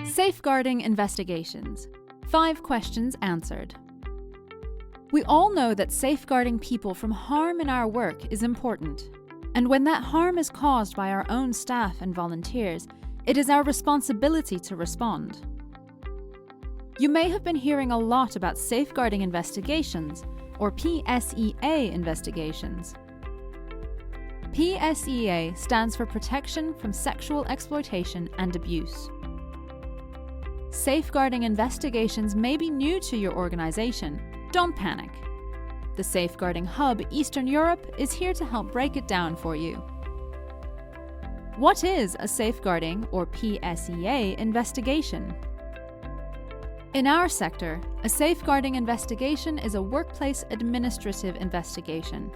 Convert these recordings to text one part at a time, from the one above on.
Safeguarding investigations. 5 questions answered. We all know that safeguarding people from harm in our work is important. And when that harm is caused by our own staff and volunteers, it is our responsibility to respond. You may have been hearing a lot about safeguarding investigations, or PSEA investigations. PSEA stands for Protection from Sexual Exploitation and Abuse. Safeguarding investigations may be new to your organisation. Don't panic. The Safeguarding Hub Eastern Europe is here to help break it down for you. What is a safeguarding, or PSEA, investigation? In our sector, a safeguarding investigation is a workplace administrative investigation.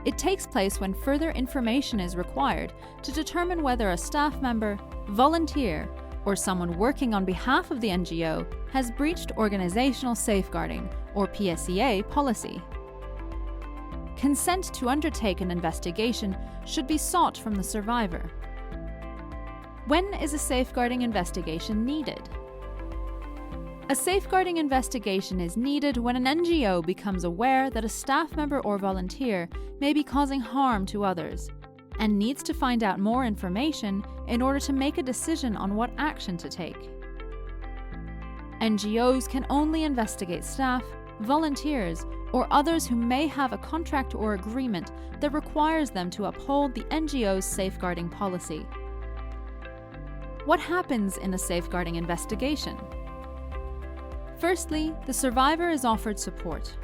It takes place when further information is required to determine whether a staff member, volunteer, or someone working on behalf of the NGO has breached organisational safeguarding, or PSEA, policy. Consent to undertake an investigation should be sought from the survivor. When is a safeguarding investigation needed? A safeguarding investigation is needed when an NGO becomes aware that a staff member or volunteer may be causing harm to others and needs to find out more information in order to make a decision on what action to take. NGOs can only investigate staff, volunteers, or others who may have a contract or agreement that requires them to uphold the NGO's safeguarding policy. What happens in a safeguarding investigation? Firstly, the survivor is offered support.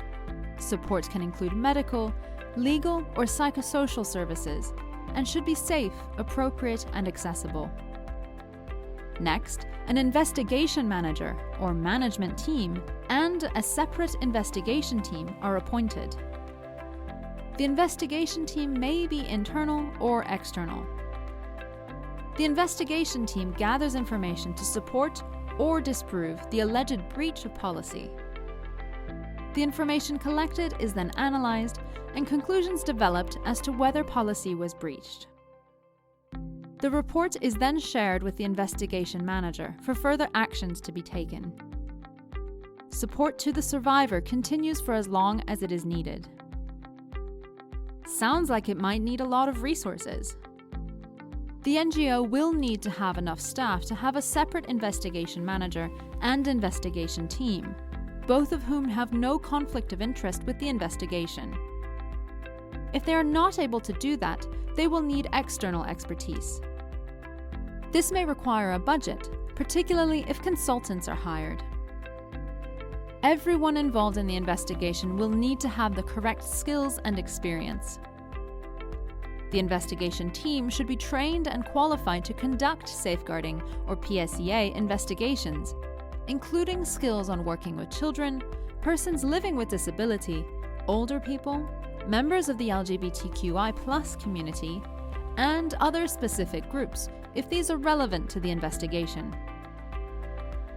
Support can include medical, legal, or psychosocial services, and should be safe, appropriate, and accessible. Next, an investigation manager, or management team, and a separate investigation team are appointed. The investigation team may be internal or external. The investigation team gathers information to support or disprove the alleged breach of policy. The information collected is then analysed and conclusions developed as to whether policy was breached. The report is then shared with the investigation manager for further actions to be taken. Support to the survivor continues for as long as it is needed. Sounds like it might need a lot of resources. The NGO will need to have enough staff to have a separate investigation manager and investigation team, both of whom have no conflict of interest with the investigation. If they are not able to do that, they will need external expertise. This may require a budget, particularly if consultants are hired. Everyone involved in the investigation will need to have the correct skills and experience. The investigation team should be trained and qualified to conduct safeguarding, or PSEA, investigations, including skills on working with children, persons living with disability, older people, members of the LGBTQI+ community, and other specific groups, if these are relevant to the investigation.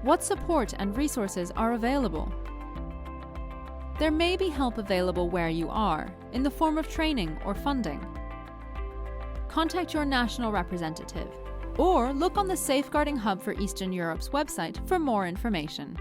What support and resources are available? There may be help available where you are, in the form of training or funding. Contact your national representative, or look on the Safeguarding Hub for Eastern Europe's website for more information.